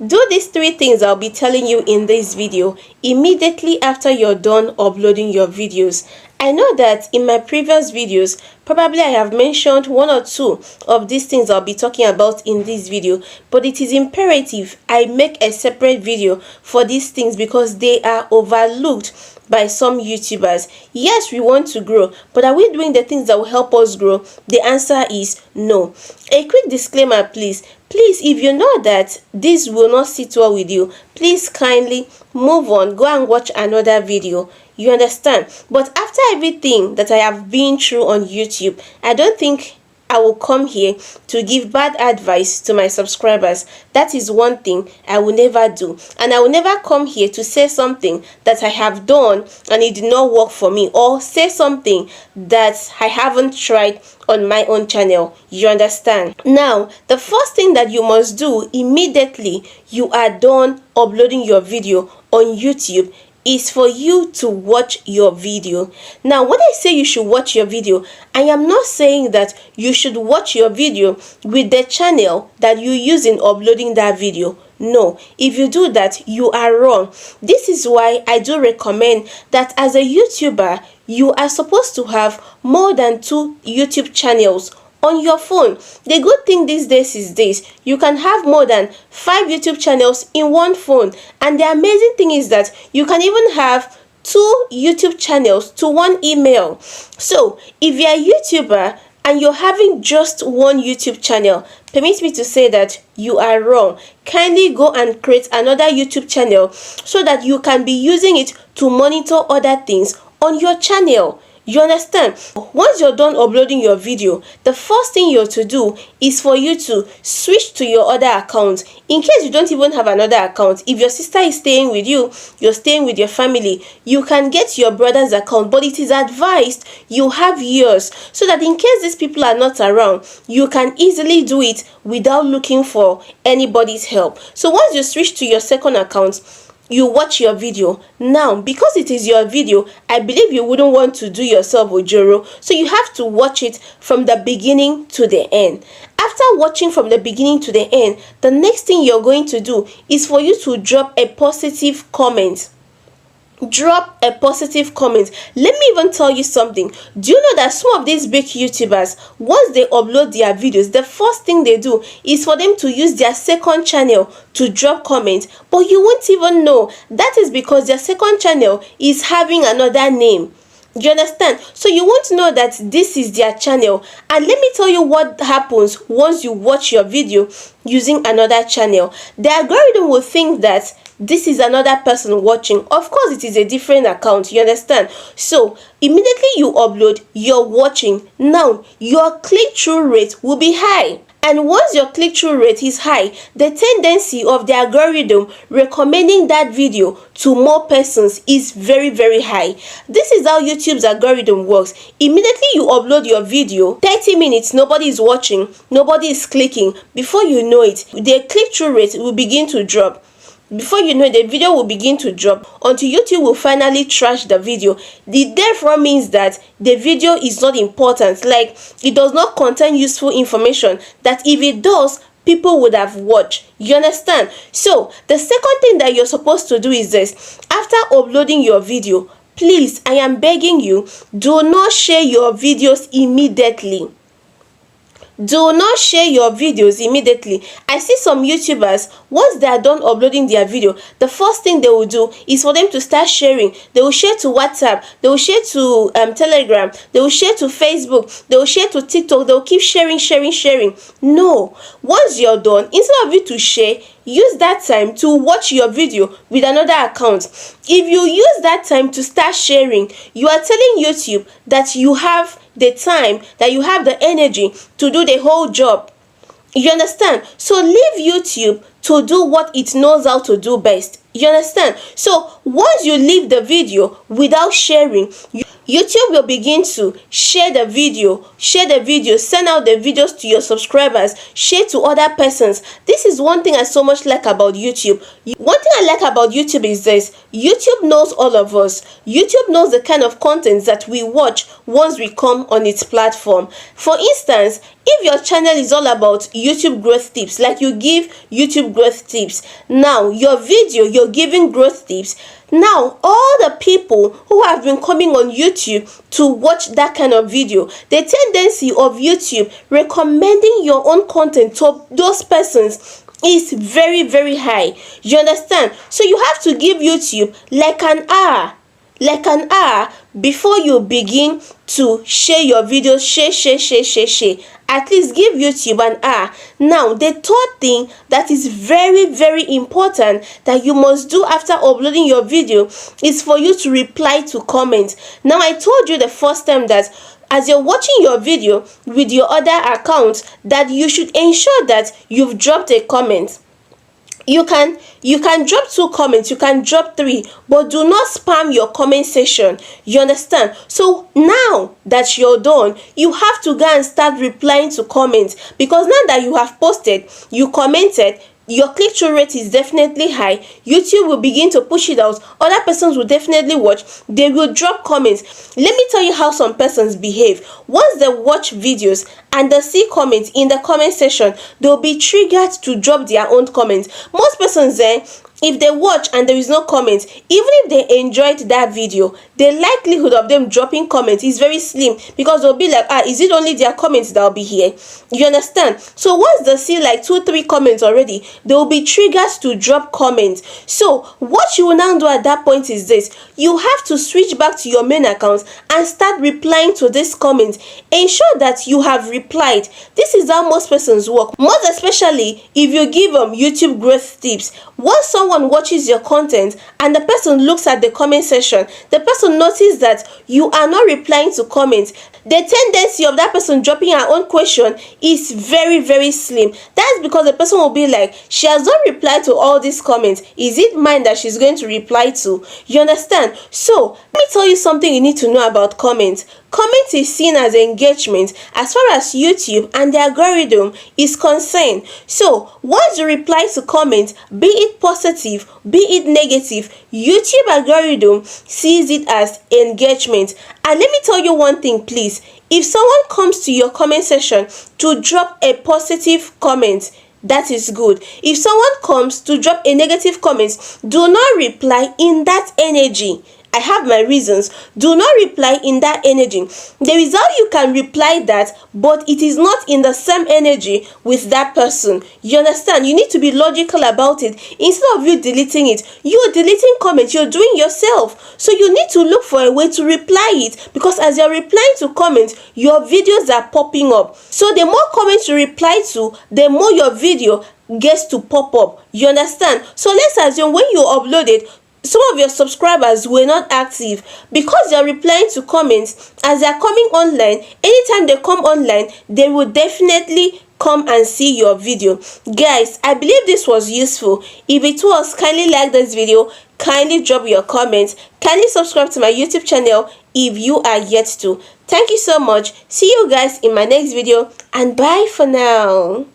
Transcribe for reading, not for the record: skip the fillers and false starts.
Do these three things I'll be telling you in this video immediately after you're done uploading your videos. I know that in my previous videos, probably I have mentioned one or two of these things I'll be talking about in this video, but it is imperative I make a separate video for these things because they are overlooked by some YouTubers. Yes, we want to grow, but are we doing the things that will help us grow? The answer is no. A quick disclaimer, please. Please, if you know that this will not sit well with you, please kindly move on, go and watch another video. You understand? But after everything that I have been through on YouTube, I don't think I will come here to give bad advice to my subscribers. That is one thing I will never do. And I will never come here to say something that I have done and it did not work for me, or say something that I haven't tried on my own channel. You understand? Now, the first thing that you must do immediately you are done uploading your video on YouTube is for you to watch your video. Now, when I say you should watch your video, I am not saying that you should watch your video with the channel that you use in uploading that video. No, if you do that, you are wrong. This is why I do recommend that as a YouTuber, you are supposed to have more than 2 YouTube channels on your phone. The good thing these days is this: you can have more than 5 YouTube channels in one phone. And the amazing thing is that you can even have 2 YouTube channels to 1 email. So if you're a YouTuber and you're having just 1 YouTube channel, permit me to say that you are wrong. Kindly go and create another YouTube channel so that you can be using it to monitor other things on your channel. You understand? Once you're done uploading your video, the first thing you're to do is for you to switch to your other account. In case you don't even have another account, if your sister is staying with you, you're staying with your family, you can get your brother's account, but it is advised you have yours, so that in case these people are not around, you can easily do it without looking for anybody's help. So once you switch to your second account, you watch your video. Now, because it is your video, I believe you wouldn't want to do yourself ojoro, so you have to watch it from the beginning to the end. After watching from the beginning to the end, the next thing you're going to do is for you to drop a positive comment. Drop a positive comment. Let me even tell you something. Do you know that some of these big YouTubers, once they upload their videos, the first thing they do is for them to use their second channel to drop comments, but you won't even know. That is because their second channel is having another name. You understand? So you won't know that this is their channel. And let me tell you what happens once you watch your video using another channel. The algorithm will think that this is another person watching. Of course, it is a different account. You understand? So immediately you upload, you're watching. Now your click-through rate will be high. And once your click-through rate is high, the tendency of the algorithm recommending that video to more persons is very, very high. This is how YouTube's algorithm works. Immediately you upload your video, 30 minutes, nobody is watching, nobody is clicking. Before you know it, the click-through rate will begin to drop. Before you know it, the video will begin to drop until YouTube will finally trash the video. It therefore means that the video is not important, like it does not contain useful information that if it does, people would have watched. You understand? So the second thing that you're supposed to do is this: after uploading your video, please, I am begging you, do not share your videos immediately. Do not share your videos immediately. I see some YouTubers, once they are done uploading their video, the first thing they will do is for them to start sharing. They will share to WhatsApp, they will share to Telegram, they will share to Facebook, they will share to TikTok, they will keep sharing. No. Once you're done, instead of you to share, use that time to watch your video with another account. If you use that time to start sharing, you are telling YouTube that you have the time, that you have the energy to do the whole job. You understand? So leave YouTube to do what it knows how to do best. You understand? So once you leave the video without sharing, YouTube will begin to share the video, send out the videos to your subscribers, share to other persons. This is one thing I so much like about YouTube. One thing I like about YouTube is this: YouTube knows all of us. YouTube knows the kind of content that we watch once we come on its platform. For instance, if your channel is all about YouTube growth tips, like you give YouTube growth tips, now your video, you're giving growth tips, now all the people who have been coming on YouTube to watch that kind of video, the tendency of YouTube recommending your own content to those persons is very, very high. You understand? So you have to give YouTube like an hour before you begin to share your videos. Share. At least give YouTube an hour. Now, the third thing that is very, very important that you must do after uploading your video is for you to reply to comments. Now, I told you the first time that as you're watching your video with your other account, that you should ensure that you've dropped a comment. You can drop 2 comments, you can drop 3, but do not spam your comment section. You understand? So now that you're done, you have to go and start replying to comments, because now that you have posted, you commented, your click-through rate is definitely high. YouTube will begin to push it out. Other persons will definitely watch. They will drop comments. Let me tell you how some persons behave. Once they watch videos and they see comments in the comment section, they'll be triggered to drop their own comments. Most persons if they watch and there is no comment, even if they enjoyed that video, the likelihood of them dropping comments is very slim, because they'll be like, is it only their comments that'll be here? You understand? So once they see like 2-3 comments already, they'll be triggered to drop comments. So what you will now do at that point is this: you have to switch back to your main account and start replying to this comment. Ensure that you have replied. This is how most persons work, most especially if you give them YouTube growth tips. Once someone watches your content and the person looks at the comment section, the person notices that you are not replying to comments, the tendency of that person dropping her own question is very, very slim. That's because the person will be like, she has not replied to all these comments. Is it mine that she's going to reply to? You understand? So let me tell you something you need to know about comments. Comment is seen as engagement as far as YouTube and the algorithm is concerned. So once you reply to comments, be it positive, be it negative, YouTube algorithm sees it as engagement. And let me tell you one thing, please. If someone comes to your comment section to drop a positive comment, that is good. If someone comes to drop a negative comment, do not reply in that energy. I have my reasons. Do not reply in that energy. There is how you can reply that, but it is not in the same energy with that person. You understand? You need to be logical about it. Instead of you deleting it, you're deleting comments, you're doing yourself. So you need to look for a way to reply it, because as you're replying to comments, your videos are popping up. So the more comments you reply to, the more your video gets to pop up. You understand? So let's assume when you upload it, some of your subscribers were not active. Because you're replying to comments as they're coming online, anytime they come online, they will definitely come and see your video. Guys, I believe this was useful. If it was, kindly like this video, kindly drop your comments, kindly subscribe to my YouTube channel if you are yet to. Thank you so much. See you guys in my next video, and bye for now.